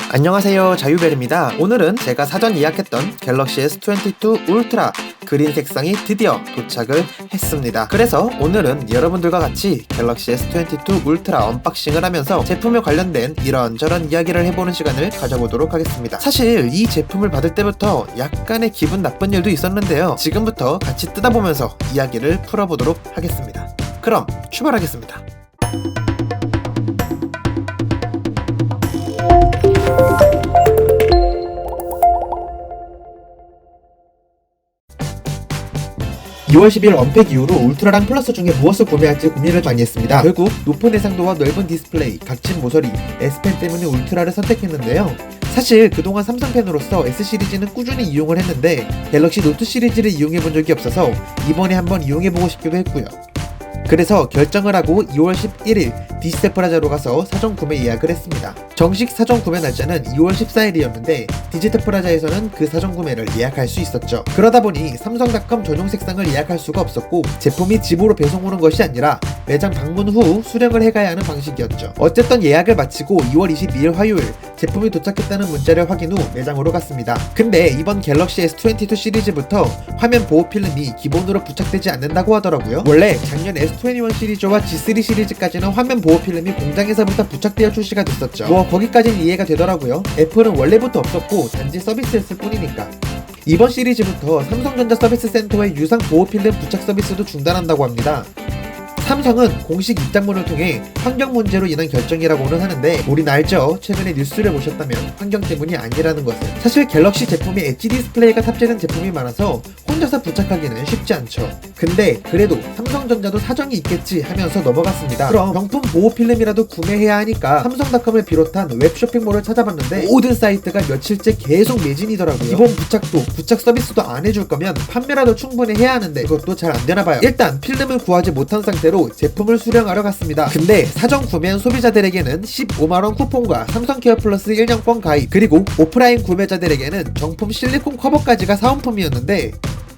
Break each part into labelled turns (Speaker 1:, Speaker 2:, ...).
Speaker 1: 안녕하세요, 자유벨입니다. 오늘은 제가 사전 예약했던 갤럭시 S22 울트라 그린 색상이 드디어 도착을 했습니다. 그래서 오늘은 여러분들과 같이 갤럭시 S22 울트라 언박싱을 하면서 제품에 관련된 이런저런 이야기를 해보는 시간을 가져보도록 하겠습니다. 사실 이 제품을 받을 때부터 약간의 기분 나쁜 일도 있었는데요. 지금부터 같이 뜯어보면서 이야기를 풀어보도록 하겠습니다. 그럼 출발하겠습니다. (2월 10일) 언팩 이후로 울트라랑 플러스 중에 무엇을 구매할지 고민을 많이 했습니다. 결국 높은 해상도와 넓은 디스플레이, 각진 모서리, S펜 때문에 울트라를 선택했는데요. 사실 그동안 삼성 팬으로서 S시리즈는 꾸준히 이용을 했는데 갤럭시 노트 시리즈를 이용해본 적이 없어서 이번에 한번 이용해보고 싶기도 했고요. 그래서 결정을 하고 2월 11일 디지털프라자로 가서 사전 구매 예약을 했습니다. 정식 사전 구매 날짜는 2월 14일이었는데 디지털프라자에서는 그 사전 구매를 예약할 수 있었죠. 그러다 보니 삼성닷컴 전용 색상을 예약할 수가 없었고 제품이 집으로 배송 오는 것이 아니라 매장 방문 후 수령을 해가야 하는 방식이었죠. 어쨌든 예약을 마치고 2월 22일 화요일 제품이 도착했다는 문자를 확인 후 매장으로 갔습니다. 근데 이번 갤럭시 S22 시리즈부터 화면 보호 필름이 기본으로 부착되지 않는다고 하더라고요. 원래 작년 S21 시리즈와 G3 시리즈까지는 화면 보호 필름이 공장에서부터 부착되어 출시가 됐었죠. 뭐 거기까지는 이해가 되더라고요. 애플은 원래부터 없었고 단지 서비스였을 뿐이니까. 이번 시리즈부터 삼성전자 서비스 센터의 유상 보호 필름 부착 서비스도 중단한다고 합니다. 삼성은 공식 입장문을 통해 환경 문제로 인한 결정이라고는 하는데 우린 알죠. 최근에 뉴스를 보셨다면 환경 때문이 아니라는 것을. 사실 갤럭시 제품이 엣지 디스플레이가 탑재된 제품이 많아서 혼자서 부착하기는 쉽지 않죠. 근데 그래도 삼성전자도 사정이 있겠지 하면서 넘어갔습니다. 그럼 명품 보호 필름이라도 구매해야 하니까 삼성닷컴을 비롯한 웹쇼핑몰을 찾아봤는데 모든 사이트가 며칠째 계속 매진이더라고요. 기본 부착도 부착 서비스도 안 해줄 거면 판매라도 충분히 해야 하는데 그것도 잘 안 되나봐요. 일단 필름을 구하지 못한 상태로 제품을 수령하러 갔습니다. 근데 사전 구매한 소비자들에게는 15만원 쿠폰과 삼성케어 플러스 1년권 가입, 그리고 오프라인 구매자들에게는 정품 실리콘 커버까지가 사은품이었는데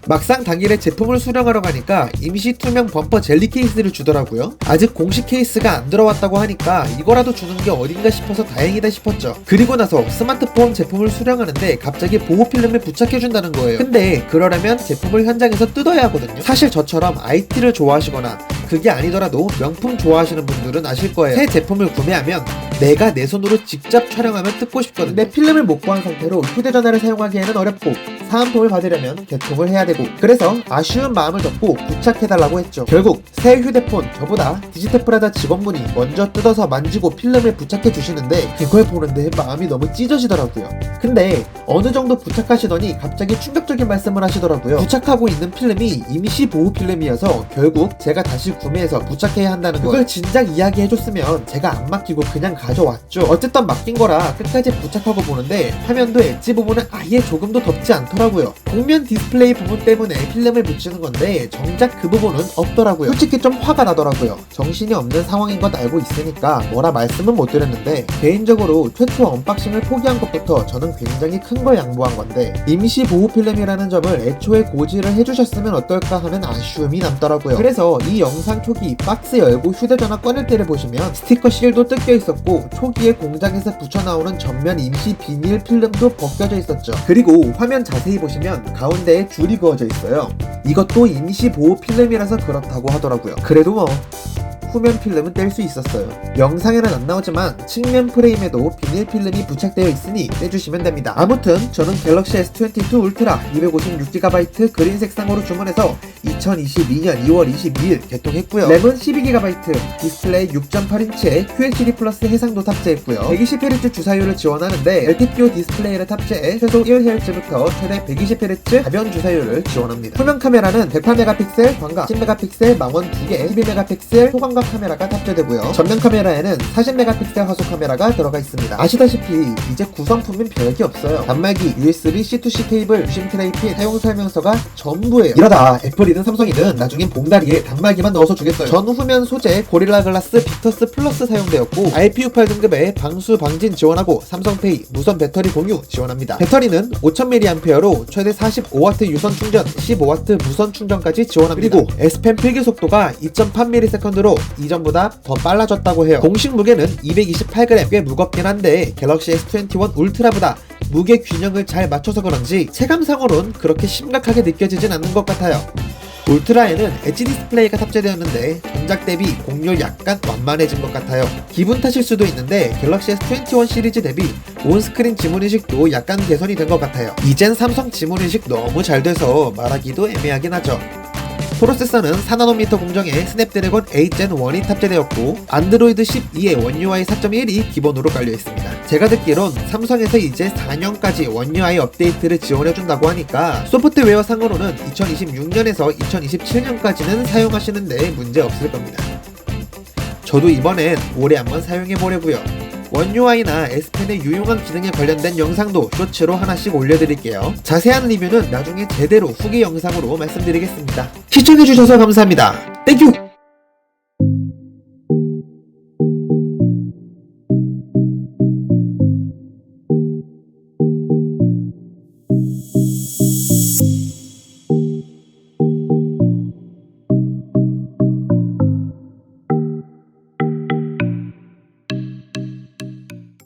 Speaker 1: 막상 당일에 제품을 수령하러 가니까 임시 투명 범퍼 젤리 케이스를 주더라고요. 아직 공식 케이스가 안 들어왔다고 하니까 이거라도 주는 게 어딘가 싶어서 다행이다 싶었죠. 그리고 나서 스마트폰 제품을 수령하는데 갑자기 보호 필름을 부착해준다는 거예요. 근데 그러려면 제품을 현장에서 뜯어야 하거든요. 사실 저처럼 IT를 좋아하시거나 그게 아니더라도 명품 좋아하시는 분들은 아실 거예요. 새 제품을 구매하면 내가 내 손으로 직접 촬영하면 뜯고 싶거든요. 근데 필름을 못 구한 상태로 휴대전화를 사용하기에는 어렵고 사은품을 받으려면 개통을 해야 되고, 그래서 아쉬운 마음을 접고 부착해달라고 했죠. 결국 새 휴대폰 저보다 디지털프라자 직원분이 먼저 뜯어서 만지고 필름을 부착해 주시는데 그걸 보는데 마음이 너무 찢어지더라고요. 근데 어느 정도 부착하시더니 갑자기 충격적인 말씀을 하시더라고요. 부착하고 있는 필름이 임시 보호 필름이어서 결국 제가 다시 구매해서 부착해야 한다는 거예요. 그걸 진작 이야기해줬으면 제가 안 맡기고 그냥 가져왔죠. 어쨌든 맡긴 거라 끝까지 부착하고 보는데 화면도 엣지 부분은 아예 조금도 덥지 않더라고요. 곡면 디스플레이 부분 때문에 필름을 붙이는 건데 정작 그 부분은 없더라고요. 솔직히 좀 화가 나더라고요. 정신이 없는 상황인 것 알고 있으니까 뭐라 말씀은 못 드렸는데 개인적으로 최초 언박싱을 포기한 것부터 저는 굉장히 큰 걸 양보한 건데 임시 보호 필름이라는 점을 애초에 고지를 해주셨으면 어떨까 하는 아쉬움이 남더라고요. 그래서 이 영상 초기 박스 열고 휴대전화 꺼낼 때를 보시면 스티커 실도 뜯겨 있었고 초기에 공장에서 붙여나오는 전면 임시 비닐 필름도 벗겨져 있었죠. 그리고 화면 자세히 보시면 가운데에 줄이 그어져 있어요. 이것도 임시 보호 필름이라서 그렇다고 하더라고요. 그래도 뭐 후면 필름은 뗄 수 있었어요. 영상에는 안 나오지만 측면 프레임에도 비닐 필름이 부착되어 있으니 떼주시면 됩니다. 아무튼 저는 갤럭시 S22 울트라 256GB 그린 색상으로 주문해서 2022년 2월 22일 개통했고요. 램은 12GB, 디스플레이 6.8인치에 QHD 플러스 해상도 탑재했고요. 120Hz 주사율을 지원하는데 LTPO 디스플레이를 탑재해 최소 1Hz부터 최대 120Hz 가변 주사율을 지원합니다. 후면 카메라는 108MP, 광각 10MP, 망원 2개, 12MP 소광각 카메라가 탑재되고요. 전면 카메라에는 40MP 화소 카메라가 들어가 있습니다. 아시다시피 이제 구성품은 별게 없어요. 단말기, USB C2C 케이블, 유심 트레이 핀, 사용 설명서가 전부예요. 이러다 애플이든 삼성이든 나중엔 봉다리에 단말기만 넣어서 주겠어요. 전후면 소재 고릴라 글라스 빅터스 플러스 사용되었고 IPU8 등급의 방수 방진 지원하고 삼성페이 무선 배터리 공유 지원합니다. 배터리는 5000mAh로 최대 45W 유선 충전, 15W 무선 충전까지 지원합니다. 그리고 S펜 필기 속도가 2.8ms로 이전보다 더 빨라졌다고 해요. 공식 무게는 228g, 꽤 무겁긴 한데 갤럭시 S21 울트라보다 무게 균형을 잘 맞춰서 그런지 체감상으론 그렇게 심각하게 느껴지진 않는 것 같아요. 울트라에는 엣지 디스플레이가 탑재되었는데 전작 대비 공률 약간 완만해진 것 같아요. 기분 탓일 수도 있는데 갤럭시 S21 시리즈 대비 온스크린 지문인식도 약간 개선이 된 것 같아요. 이젠 삼성 지문인식 너무 잘 돼서 말하기도 애매하긴 하죠. 프로세서는 4나노미터 공정의 스냅드래곤 8젠1이 탑재되었고 안드로이드 12에 원UI 4.1이 기본으로 깔려있습니다. 제가 듣기론 삼성에서 이제 4년까지 원UI 업데이트를 지원해준다고 하니까 소프트웨어 상으로는 2026년에서 2027년까지는 사용하시는데 문제 없을 겁니다. 저도 이번엔 올해 한번 사용해보려고요. 원UI나 S펜의 유용한 기능에 관련된 영상도 쇼츠로 하나씩 올려드릴게요. 자세한 리뷰는 나중에 제대로 후기 영상으로 말씀드리겠습니다. 시청해주셔서 감사합니다. 땡큐!